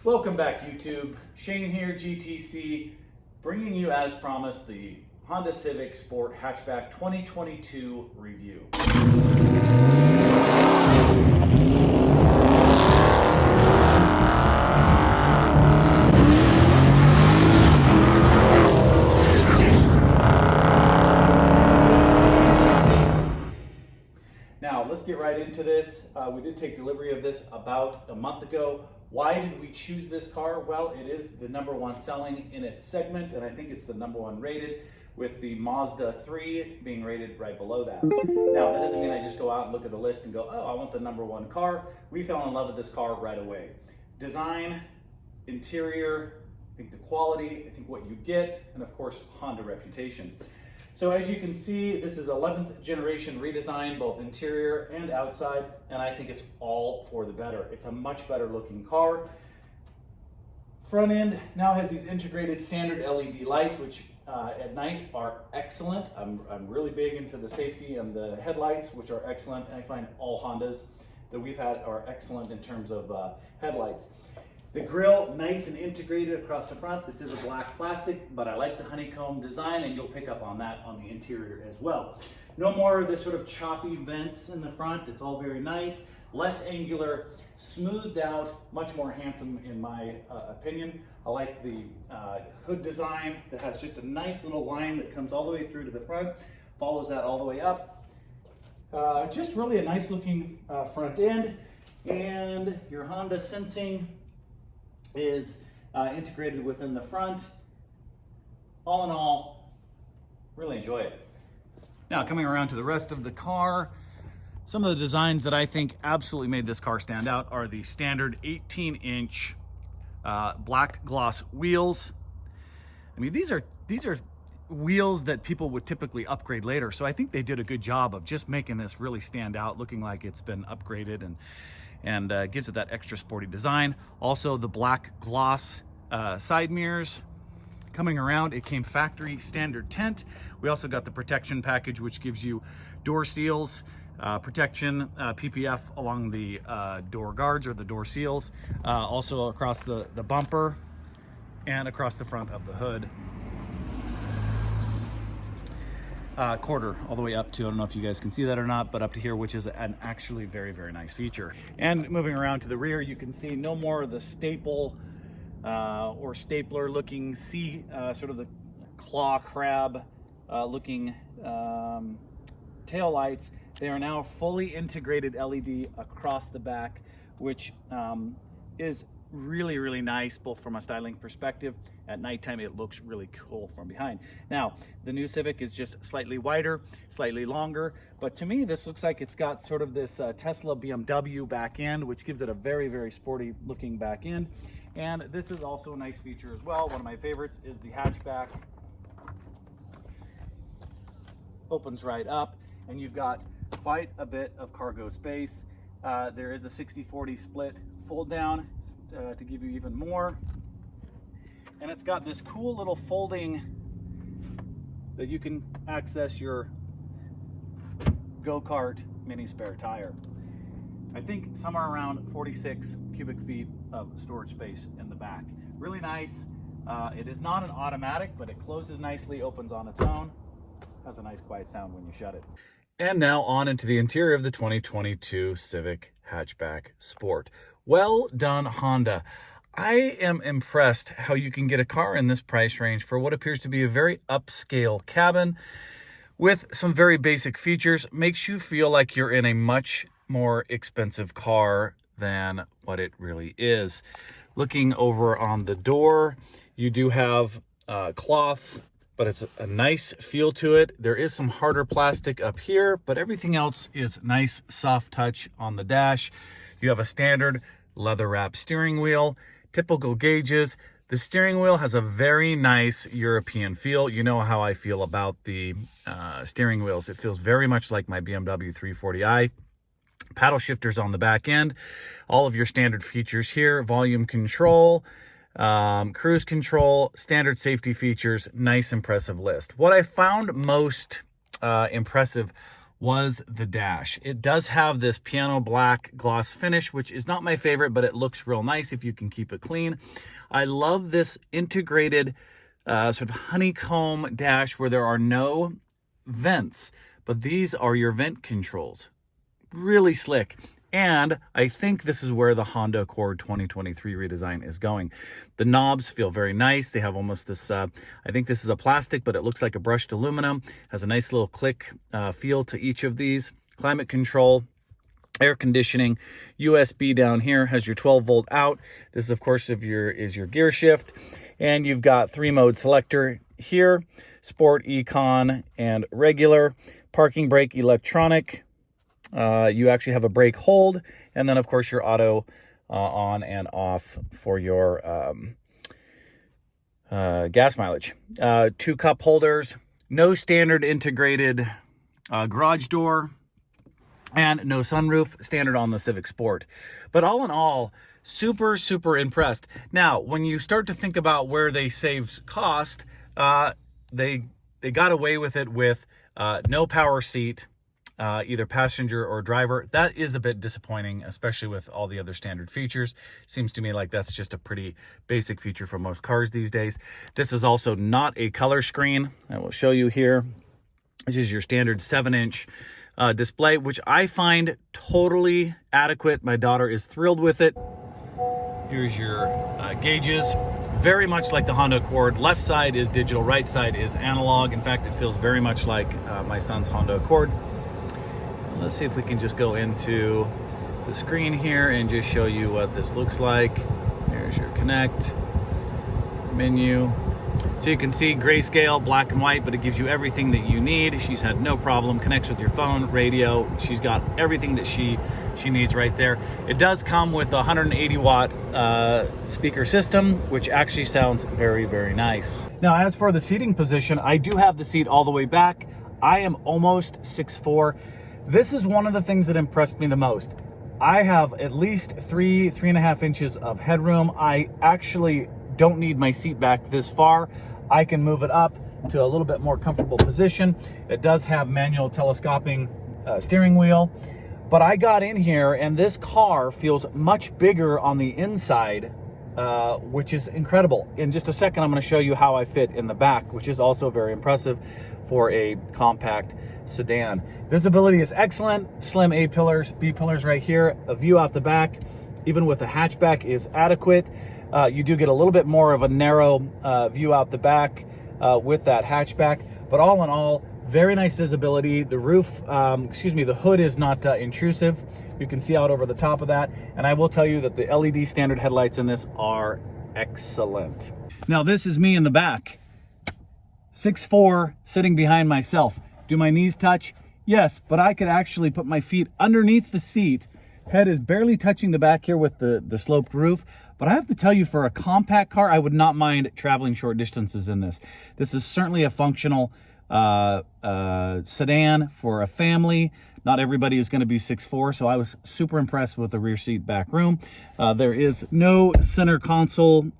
Welcome back, YouTube. Shane here, GTC, bringing you, as promised, the Honda Civic Sport Hatchback 2022 review. Now, let's get right into this. We did take delivery of this about a month ago. Why did we choose this car? Well, it is the #1 selling in its segment, and I think it's the #1 rated, with the Mazda 3 being rated right below that. Now, that doesn't mean I just go out and look at the list and go, oh, I want the #1 car. We fell in love with this car right away. Design, interior, I think the quality, I think what you get, and of course, Honda reputation. So as you can see, this is 11th generation redesign, both interior and outside, and I think it's all for the better. It's a much better looking car. Front end now has these integrated standard LED lights, which at night are excellent. I'm really big into the safety and the headlights, which are excellent. And I find all Hondas that we've had are excellent in terms of headlights. The grille, nice and integrated across the front. This is a black plastic, but I like the honeycomb design, and you'll pick up on that on the interior as well. No more of this sort of choppy vents in the front. It's all very nice, less angular, smoothed out, much more handsome in my opinion. I like the hood design that has just a nice little line that comes all the way through to the front, follows that all the way up. Just really a nice looking front end, and your Honda sensing is integrated within the front. All in all, really enjoy it. Now, coming around to the rest of the car, some of the designs that I think absolutely made this car stand out are the standard 18-inch black gloss wheels. I mean, these are wheels that people would typically upgrade later, so I think they did a good job of just making this really stand out, looking like it's been upgraded, and gives it that extra sporty design. Also, the black gloss side mirrors. Coming around, it came factory standard tint. We also got the protection package, which gives you door seals, protection, PPF along the door guards or the door seals, also across the bumper and across the front of the hood. Quarter all the way up to, I don't know if you guys can see that or not, but up to here, which is an actually very, very nice feature. And moving around to the rear, you can see no more of the staple or stapler looking sort of the claw crab looking tail lights. They are now fully integrated LED across the back, which is really, really nice, both from a styling perspective. At nighttime, it looks really cool from behind. Now, the new Civic is just slightly wider, slightly longer, but to me, this looks like it's got sort of this Tesla BMW back end, which gives it a very, very sporty looking back end. And this is also a nice feature as well. One of my favorites is the hatchback. Opens right up, and you've got quite a bit of cargo space. There is a 60-40 split fold down to give you even more. And it's got this cool little folding that you can access your go-kart mini spare tire. I think somewhere around 46 cubic feet of storage space in the back. Really nice. It is not an automatic, but it closes nicely, opens on its own. Has a nice quiet sound when you shut it. And now on into the interior of the 2022 Civic Hatchback Sport. Well done, Honda. I am impressed how you can get a car in this price range for what appears to be a very upscale cabin with some very basic features. Makes you feel like you're in a much more expensive car than what it really is. Looking over on the door, you do have cloth, but it's a nice feel to it. There is some harder plastic up here, but everything else is nice, soft touch on the dash. You have a standard leather wrap steering wheel, typical gauges. The steering wheel has a very nice European feel. You know how I feel about the steering wheels. It feels very much like my BMW 340i. Paddle shifters on the back end. All of your standard features here, volume control, cruise control, standard safety features, nice impressive list. What I found most impressive was the dash. It does have this piano black gloss finish, which is not my favorite, but it looks real nice if you can keep it clean. I love this integrated sort of honeycomb dash where there are no vents, but these are your vent controls. Really slick. And I think this is where the Honda Accord 2023 redesign is going. The knobs feel very nice. They have almost this, I think this is a plastic, but it looks like a brushed aluminum. Has a nice little click feel to each of these. Climate control, air conditioning, USB down here, has your 12-volt out. This, of course, is your gear shift. And you've got 3-mode selector here, sport, econ, and regular. Parking brake electronic. You actually have a brake hold, and then of course your auto on and off for your gas mileage. 2 cup holders, no standard integrated garage door, and no sunroof, standard on the Civic Sport. But all in all, super, super impressed. Now, when you start to think about where they saved cost, they got away with it with no power seat, either passenger or driver. That is a bit disappointing, especially with all the other standard features. Seems to me like that's just a pretty basic feature for most cars these days. This is also not a color screen. I will show you here. This is your standard 7-inch display, which I find totally adequate. My daughter is thrilled with it. Here's your gauges. Very much like the Honda Accord. Left side is digital, right side is analog. In fact, it feels very much like my son's Honda Accord. Let's see if we can just go into the screen here and just show you what this looks like. There's your connect menu. So you can see grayscale, black and white, but it gives you everything that you need. She's had no problem. Connects with your phone, radio. She's got everything that she needs right there. It does come with a 180-watt speaker system, which actually sounds very, very nice. Now, as for the seating position, I do have the seat all the way back. I am almost 6'4". This is one of the things that impressed me the most. I have at least 3.5 inches of headroom. I actually don't need my seat back this far. I can move it up to a little bit more comfortable position. It does have manual telescoping steering wheel, but I got in here and this car feels much bigger on the inside, which is incredible. In just a second, I'm going to show you how I fit in the back, which is also very impressive for a compact sedan. Visibility is excellent. Slim A-pillars, B-pillars right here. A view out the back, even with a hatchback, is adequate. You do get a little bit more of a narrow view out the back with that hatchback. But all in all, very nice visibility. The roof, the hood is not intrusive. You can see out over the top of that. And I will tell you that the LED standard headlights in this are excellent. Now, this is me in the back. 6'4", sitting behind myself. Do my knees touch? Yes, but I could actually put my feet underneath the seat. Head is barely touching the back here with the sloped roof. But I have to tell you, for a compact car, I would not mind traveling short distances in this. This is certainly a functional sedan for a family. Not everybody is going to be 6'4", so I was super impressed with the rear seat back room. There is no center console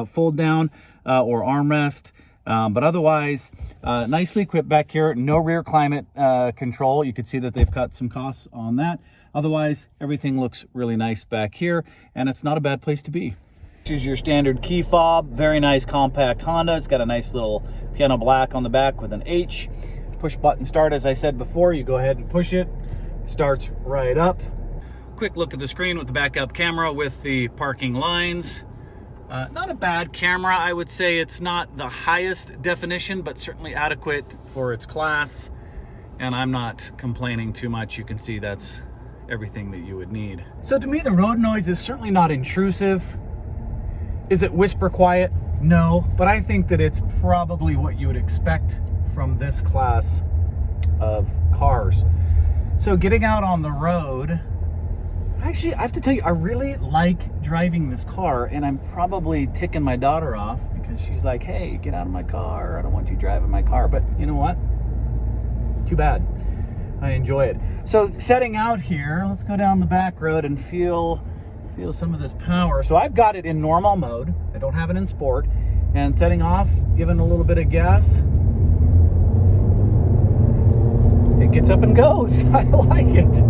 fold down or armrest. But otherwise, nicely equipped back here. No rear climate control. You can see that they've cut some costs on that. Otherwise, everything looks really nice back here, and it's not a bad place to be. This is your standard key fob. Very nice compact Honda. It's got a nice little piano black on the back with an H. Push button start, as I said before. You go ahead and push it. Starts right up. Quick look at the screen with the backup camera with the parking lines. Not a bad camera. I would say it's not the highest definition, but certainly adequate for its class. And I'm not complaining too much. You can see that's everything that you would need. So to me, the road noise is certainly not intrusive. Is it whisper quiet? No, but I think that it's probably what you would expect from this class of cars. So getting out on the road, actually, I have to tell you, I really like driving this car, and I'm probably ticking my daughter off because she's like, hey, get out of my car. I don't want you driving my car. But you know what? Too bad. I enjoy it. So setting out here, let's go down the back road and feel some of this power. So I've got it in normal mode. I don't have it in sport. And setting off, giving a little bit of gas. it gets up and goes. I like it.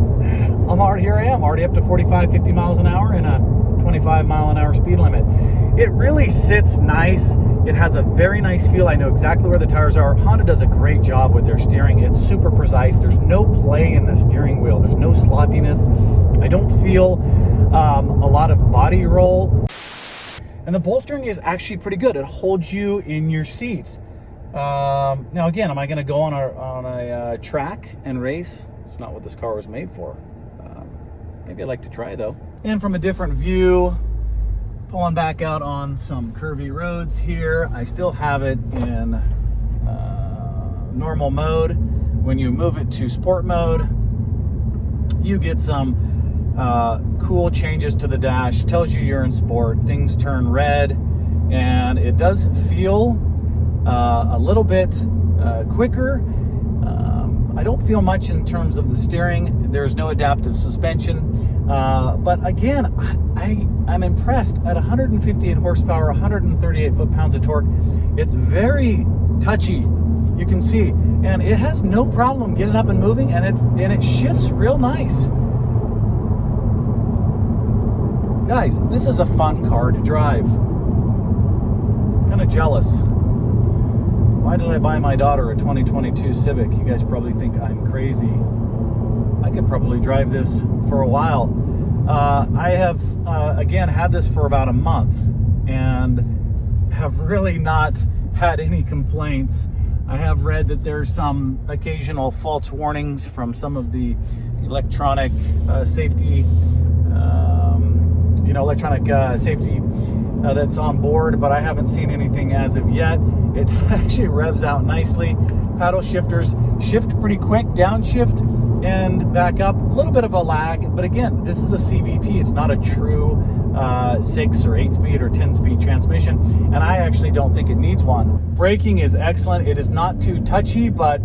Here I am, already up to 45, 50 miles an hour in a 25 mile an hour speed limit. It really sits nice. It has a very nice feel. I know exactly where the tires are. Honda does a great job with their steering. It's super precise. There's no play in the steering wheel. There's no sloppiness. I don't feel a lot of body roll. And the bolstering is actually pretty good. It holds you in your seats. Now again, am I going to go on a track and race? It's not what this car was made for. Maybe I'd like to try though. And from a different view, pulling back out on some curvy roads here. I still have it in normal mode. When you move it to sport mode, you get some cool changes to the dash. Tells you you're in sport. Things turn red, and it does feel a little bit quicker. I don't feel much in terms of the steering. There's no adaptive suspension. But again, I'm impressed. At 158 horsepower, 138 foot-pounds of torque, it's very touchy, you can see. And it has no problem getting up and moving, and it shifts real nice. Guys, this is a fun car to drive. Kind of jealous. Why did I buy my daughter a 2022 Civic? You guys probably think I'm crazy. I could probably drive this for a while. I have, again, had this for about a month and have really not had any complaints. I have read that there's some occasional false warnings from some of the electronic safety, safety that's on board, but I haven't seen anything as of yet. It actually revs out nicely. Paddle shifters shift pretty quick, downshift and back up. A little bit of a lag, but again, this is a CVT. It's not a true 6 or 8 speed or 10 speed transmission, and I actually don't think it needs one. Braking is excellent. It is not too touchy, but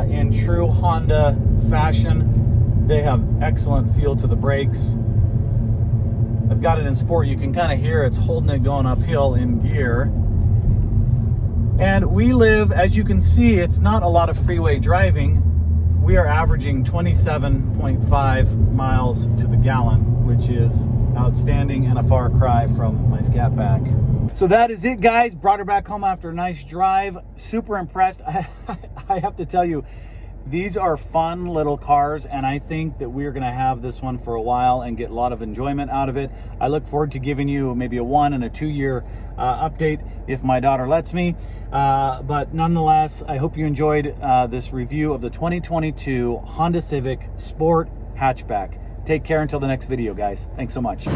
in true Honda fashion, they have excellent feel to the brakes. I've got it in sport. You can kind of hear it's holding it going uphill in gear. And we live, as you can see, it's not a lot of freeway driving. We are averaging 27.5 miles to the gallon, which is outstanding and a far cry from my Scat Pack. So that is it, guys. Brought her back home after a nice drive. Super impressed. I have to tell you, these are fun little cars, and I think that we're going to have this one for a while and get a lot of enjoyment out of it. I look forward to giving you maybe a 1 and a 2 year update if my daughter lets me. But nonetheless, I hope you enjoyed this review of the 2022 Honda Civic Sport Hatchback. Take care until the next video, guys. Thanks so much.